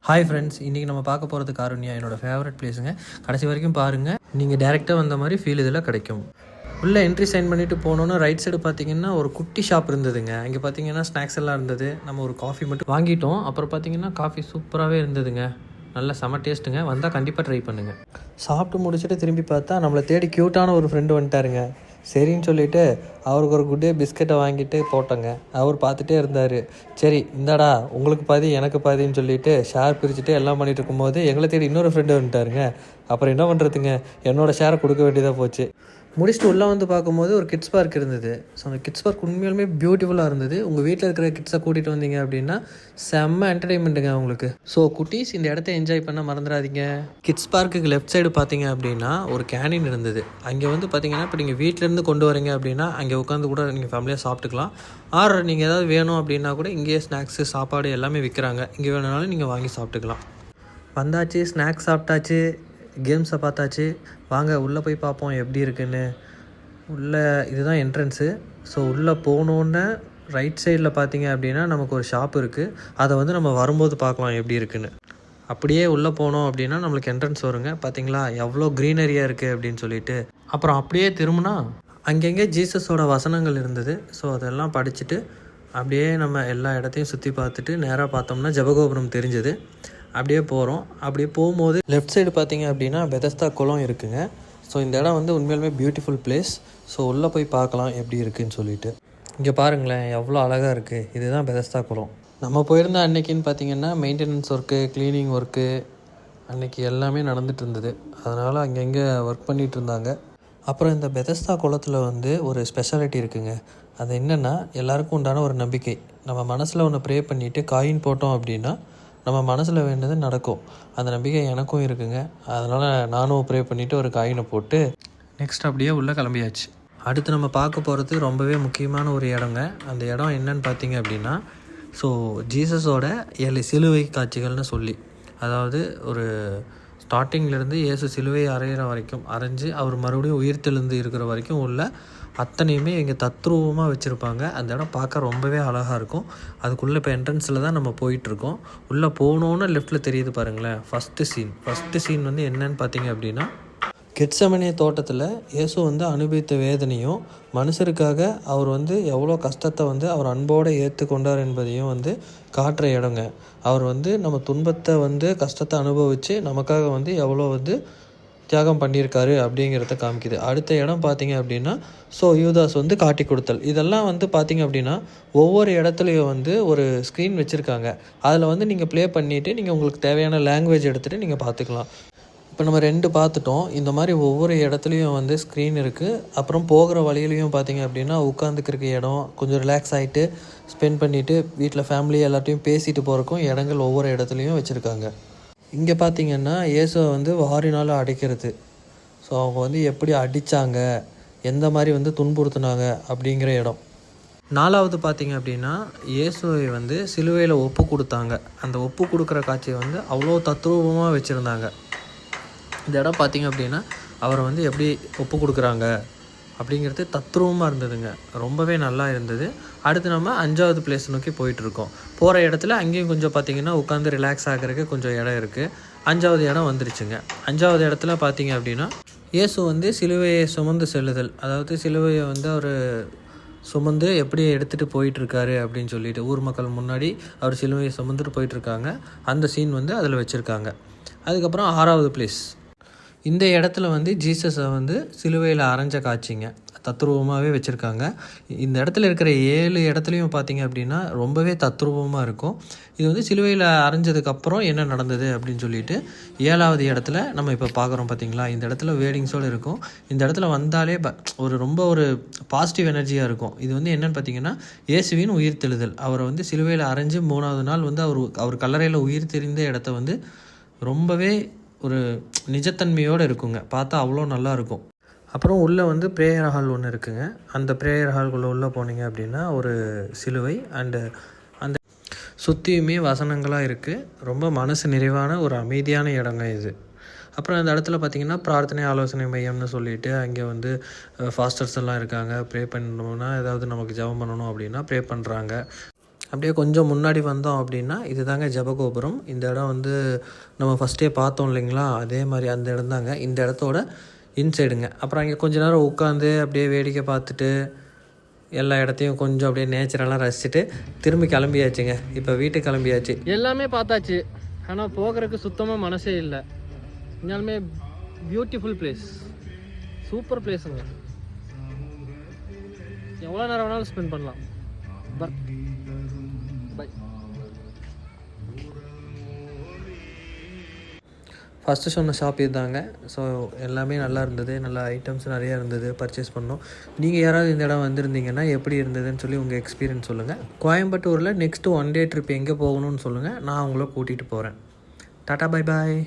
Hi friends, இன்றைக்கி நம்ம பார்க்க போகிறது காருண்யா, என்னோடய ஃபேவரட் பிளேஸுங்க. கடைசி வரைக்கும் பாருங்கள், நீங்கள் டேரெக்டாக வந்த மாதிரி ஃபீல் இதில் கிடைக்கும். உள்ளே என்ட்ரி சைன் பண்ணிவிட்டு போனோன்னா ரைட் சைடு பார்த்தீங்கன்னா ஒரு குட்டி ஷாப் இருந்ததுங்க. அங்கே பார்த்தீங்கன்னா ஸ்நாக்ஸ் எல்லாம் இருந்தது. நம்ம ஒரு காஃபி மட்டும் வாங்கிட்டோம். அப்புறம் பார்த்தீங்கன்னா காஃபி சூப்பராகவே இருந்ததுங்க. நல்ல செம டேஸ்ட்டுங்க. வந்தால் கண்டிப்பாக ட்ரை பண்ணுங்கள். சாப்பிட்டு முடிச்சுட்டு திரும்பி பார்த்தா நம்மளை தேடி க்யூட்டான ஒரு ஃப்ரெண்டு வந்துட்டாருங்க. சரின்னு சொல்லிவிட்டு அவருக்கு ஒரு குட்டே பிஸ்கெட்டை வாங்கிட்டு போட்டோங்க. அவர் பார்த்துட்டே இருந்தார். சரி இந்தாடா உங்களுக்கு பாதி எனக்கு பாதின்னு சொல்லிவிட்டு ஷேர் பிரிச்சுட்டு எல்லாம் பண்ணிகிட்டு இருக்கும்போது எங்களை தேடி இன்னொரு ஃப்ரெண்டு வந்துட்டாருங்க. அப்புறம் என்ன பண்ணுறதுங்க, என்னோடய ஷேரை கொடுக்க வேண்டியதாக போச்சு. முடிச்சுட்டு உள்ளே வந்து பார்க்கும்போது ஒரு கிட்ஸ் பார்க் இருந்தது. ஸோ அந்த கிட்ஸ் பார்க் உண்மையாலுமே பியூட்டிஃபுல்லாக இருந்தது. உங்கள் வீட்டில் இருக்கிற கிட்ஸை கூட்டிகிட்டு வந்தீங்க அப்படின்னா செம்ம என்டர்டெயின்மெண்ட்டுங்க உங்களுக்கு. ஸோ குட்டீஸ், இந்த இடத்த என்ஜாய் பண்ண மறந்துடாதீங்க. கிட்ஸ் பார்க்குக்கு லெஃப்ட் சைடு பார்த்தீங்க அப்படின்னா ஒரு கேண்டீன் இருந்தது. அங்கே வந்து பார்த்தீங்கன்னா இப்போ நீங்கள் வீட்டிலேருந்து கொண்டு வரீங்க அப்படின்னா அங்கே உட்காந்து கூட நீங்கள் ஃபேமிலியாக சாப்பிட்டுக்கலாம். ஆர் நீங்கள் ஏதாவது வேணும் அப்படின்னா கூட இங்கேயே ஸ்நாக்ஸு சாப்பாடு எல்லாமே விற்கிறாங்க. இங்கே வேணுனாலும் நீங்கள் வாங்கி சாப்பிட்டுக்கலாம். வந்தாச்சு, ஸ்நாக்ஸ் சாப்பிட்டாச்சு, கேம்ஸை பார்த்தாச்சு. வாங்க உள்ளே போய் பார்ப்போம் எப்படி இருக்குன்னு. உள்ளே இதுதான் என்ட்ரன்ஸு. ஸோ உள்ளே போனோன்னே ரைட் சைடில் பார்த்தீங்க அப்படின்னா நமக்கு ஒரு ஷாப் இருக்குது. அதை வந்து நம்ம வரும்போது பார்க்கலாம் எப்படி இருக்குன்னு. அப்படியே உள்ளே போனோம் அப்படின்னா நம்மளுக்கு என்ட்ரன்ஸ் வருங்க. பார்த்தீங்களா எவ்வளோ க்ரீனரியாக இருக்குது அப்படின்னு சொல்லிட்டு. அப்புறம் அப்படியே திரும்பினா அங்கங்கே ஜீசஸோட வசனங்கள் இருந்தது. ஸோ அதெல்லாம் படிச்சுட்டு அப்படியே நம்ம எல்லா இடத்தையும் சுற்றி பார்த்துட்டு நேராக பார்த்தோம்னா ஜெபகோபுரம் தெரிஞ்சது. அப்படியே போகிறோம். அப்படியே போகும்போது லெஃப்ட் சைடு பார்த்தீங்க அப்படின்னா பெதஸ்தா குளம் இருக்குங்க. ஸோ இந்த இடம் வந்து உண்மையாலுமே பியூட்டிஃபுல் பிளேஸ். ஸோ உள்ளே போய் பார்க்கலாம் எப்படி இருக்குதுன்னு சொல்லிட்டு. இங்கே பாருங்களேன் எவ்வளோ அழகாக இருக்குது. இதுதான் பெதஸ்தா குளம். நம்ம போயிருந்த அன்னைக்குன்னு பார்த்தீங்கன்னா மெயின்டெனன்ஸ் ஒர்க்கு, க்ளீனிங் ஒர்க்கு அன்றைக்கி எல்லாமே நடந்துகிட்டு இருந்தது. அதனால் அங்கங்கே ஒர்க் பண்ணிகிட்டு இருந்தாங்க. அப்புறம் இந்த பெதஸ்தா குளத்தில் வந்து ஒரு ஸ்பெஷாலிட்டி இருக்குங்க. அது என்னென்னா எல்லாருக்கும் உண்டான ஒரு நம்பிக்கை. நம்ம மனசில் ஒன்று ப்ரே பண்ணிவிட்டு காயின் போட்டோம் அப்படின்னா நம்ம மனசில் வேண்டியது நடக்கும். அந்த நம்பிக்கை எனக்கும் இருக்குங்க. அதனால் நானும் ப்ரே பண்ணிவிட்டு ஒரு காயினை போட்டு நெக்ஸ்ட் அப்படியே உள்ளே கிளம்பியாச்சு. அடுத்து நம்ம பார்க்க போகிறது ரொம்பவே முக்கியமான ஒரு இடங்க. அந்த இடம் என்னன்னு பார்த்தீங்க அப்படின்னா ஸோ ஜீசஸோட 7 சிலுவை காட்சிகள்னு சொல்லி, அதாவது ஒரு ஸ்டார்டிங்லேருந்து இயேசு சிலுவை அறையிற வரைக்கும் அரைஞ்சு அவர் மறுபடியும் உயிர்த்தெழுந்து இருக்கிற வரைக்கும் உள்ள அத்தனையுமே இங்கே தத்ரூபமாக வச்சுருப்பாங்க. அந்த இடம் பார்க்க ரொம்பவே அழகாக இருக்கும். அதுக்குள்ளே இப்போ என்ட்ரன்ஸில் தான் நம்ம போயிட்டுருக்கோம். உள்ளே போனோன்னு லெஃப்ட்டில் தெரியுது பாருங்களேன் ஃபஸ்ட்டு சீன் வந்து என்னன்னு பார்த்தீங்க அப்படின்னா கெத்செமனே தோட்டத்தில் இயேசு வந்து அனுபவித்த வேதனையும் மனுஷருக்காக அவர் வந்து எவ்வளோ கஷ்டத்தை வந்து அவர் அன்போடு ஏற்றுக்கொண்டார் என்பதையும் வந்து காட்டுற இடங்க. அவர் வந்து நம்ம துன்பத்தை வந்து கஷ்டத்தை அனுபவித்து நமக்காக வந்து எவ்வளோ வந்து தியாகம் பண்ணியிருக்காரு அப்படிங்கிறத காமிக்குது. அடுத்த இடம் பார்த்தீங்க அப்படின்னா ஸோ யூதாஸ் வந்து காட்டி கொடுத்தல். இதெல்லாம் வந்து பார்த்தீங்க அப்படின்னா ஒவ்வொரு இடத்துலையும் வந்து ஒரு ஸ்க்ரீன் வச்சுருக்காங்க. அதில் வந்து நீங்கள் ப்ளே பண்ணிவிட்டு நீங்கள் உங்களுக்கு தேவையான லாங்குவேஜ் எடுத்துகிட்டு நீங்கள் பார்த்துக்கலாம். இப்போ நம்ம 2 பார்த்துட்டோம். இந்த மாதிரி ஒவ்வொரு இடத்துலையும் வந்து ஸ்க்ரீன் இருக்குது. அப்புறம் போகிற வழியிலையும் பார்த்தீங்க அப்படின்னா உட்காந்துக்கிறக்கு இடம், கொஞ்சம் ரிலாக்ஸ் ஆகிட்டு ஸ்பெண்ட் பண்ணிவிட்டு வீட்டில் ஃபேமிலி எல்லாத்தையும் பேசிட்டு போகிறக்கும் இடங்கள் ஒவ்வொரு இடத்துலையும் வச்சுருக்காங்க. இங்கே பார்த்தீங்கன்னா இயேசுவை வந்து வாரினால் அடைக்கிறது. ஸோ அவங்க வந்து எப்படி அடித்தாங்க, எந்த மாதிரி வந்து துன்புறுத்தினாங்க அப்படிங்கிற இடம். 4வது பார்த்தீங்க அப்படின்னா இயேசுவை வந்து சிலுவையில் ஒப்பு கொடுத்தாங்க. அந்த ஒப்பு கொடுக்குற காட்சியை வந்து அவ்வளோ தத்ரூபமாக வச்சுருந்தாங்க. இந்த இடம் பார்த்திங்க அப்படின்னா அவரை வந்து எப்படி ஒப்பு கொடுக்குறாங்க அப்படிங்கிறது தத்ரூபமாக இருந்ததுங்க. ரொம்பவே நல்லா இருந்தது. அடுத்து நம்ம 5வது பிளேஸ் நோக்கி போயிட்டுருக்கோம். போகிற இடத்துல அங்கேயும் கொஞ்சம் பார்த்திங்கன்னா உட்காந்து ரிலாக்ஸ் ஆகிறதுக்கு கொஞ்சம் இடம் இருக்குது. 5வது இடம் வந்துருச்சுங்க. 5வது இடத்துல பார்த்திங்க அப்படின்னா இயேசு வந்து சிலுவையை சுமந்து செல்லுதல், அதாவது சிலுவையை வந்து அவர் சுமந்து எப்படி எடுத்துகிட்டு போயிட்டுருக்காரு அப்படின்னு சொல்லிட்டு ஊர் மக்கள் முன்னாடி அவர் சிலுவையை சுமந்துட்டு போயிட்டுருக்காங்க. அந்த சீன் வந்து அதில் வச்சுருக்காங்க. அதுக்கப்புறம் 6வது பிளேஸ், இந்த இடத்துல வந்து ஜீசஸை வந்து சிலுவையில் அரைஞ்ச காட்சிங்க தத்ரூபமாகவே வச்சுருக்காங்க. இந்த இடத்துல இருக்கிற 7 இடத்துலையும் பார்த்திங்க அப்படின்னா ரொம்பவே தத்ரூபமாக இருக்கும். இது வந்து சிலுவையில் அரைஞ்சதுக்கப்புறம் என்ன நடந்தது அப்படின்னு சொல்லிட்டு 7வது இடத்துல நம்ம இப்போ பார்க்குறோம். பார்த்திங்களா, இந்த இடத்துல வேர்டிங்ஸோடு இருக்கும். இந்த இடத்துல வந்தாலே ரொம்ப ஒரு பாசிட்டிவ் எனர்ஜியாக இருக்கும். இது வந்து என்னென்னு பார்த்திங்கன்னா இயேசுவின் உயிர்த்தெழுதல். அவரை வந்து சிலுவையில் அரைஞ்சு 3வது நாள் வந்து அவர் கல்லறையில் உயிர் தெரிந்த இடத்த வந்து ரொம்பவே ஒரு நிஜத்தன்மையோடு இருக்குங்க. பார்த்தா அவ்வளோ நல்லாயிருக்கும். அப்புறம் உள்ளே வந்து ப்ரேயர் ஹால் ஒன்று இருக்குங்க. அந்த ப்ரேயர் ஹால்குள்ளே உள்ளே போனீங்க அப்படின்னா ஒரு சிலுவை அண்டு அந்த சுற்றியுமே வசனங்களாக இருக்குது. ரொம்ப மனசு நிறைவான ஒரு அமைதியான இடங்க இது. அப்புறம் அந்த இடத்துல பார்த்திங்கன்னா பிரார்த்தனை ஆலோசனை மையம்னு சொல்லிட்டு அங்கே வந்து ஃபாஸ்டர்ஸ் எல்லாம் இருக்காங்க. ப்ரே பண்ணணும்னா ஏதாவது நமக்கு ஜெபம் பண்ணணும் அப்படின்னா ப்ரே பண்ணுறாங்க. அப்படியே கொஞ்சம் முன்னாடி வந்தோம் அப்படின்னா இது தாங்க ஜபகோபுரம். இந்த இடம் வந்து நம்ம ஃபஸ்ட்டே பார்த்தோம் இல்லைங்களா, அதே மாதிரி அந்த இடம் தாங்க. இந்த இடத்தோட இன்சைடுங்க. அப்புறம் அங்கே கொஞ்ச நேரம் உட்காந்து அப்படியே வேடிக்கை பார்த்துட்டு எல்லா இடத்தையும் கொஞ்சம் அப்படியே நேச்சுரலாக ரசிச்சுட்டு திரும்பி கிளம்பியாச்சுங்க. இப்போ வீட்டுக்கு கிளம்பியாச்சு. எல்லாமே பார்த்தாச்சு, ஆனால் போகிறதுக்கு சுத்தமாக மனசே இல்லை. உண்மையாலுமே பியூட்டிஃபுல் பிளேஸ், சூப்பர் பிளேஸுங்க. எவ்வளோ நேரம் வேணாலும் ஸ்பெண்ட் பண்ணலாம். பை. ஃபஸ்ட்டு சொன்ன ஷாப் இதுதாங்க. ஸோ எல்லாமே நல்லா இருந்தது, நல்லா ஐட்டம்ஸ் நிறையா இருந்தது, பர்ச்சேஸ் பண்ணோம். நீங்கள் யாராவது இந்த இடம் வந்திருந்தீங்கன்னா எப்படி இருந்ததுன்னு சொல்லி உங்கள் எக்ஸ்பீரியன்ஸ் சொல்லுங்கள். கோயம்புத்தூரில் நெக்ஸ்ட்டு 1 டே ட்ரிப் எங்கே போகணும்னு சொல்லுங்கள், நான் உங்களை கூட்டிகிட்டு போகிறேன். Tata bye bye.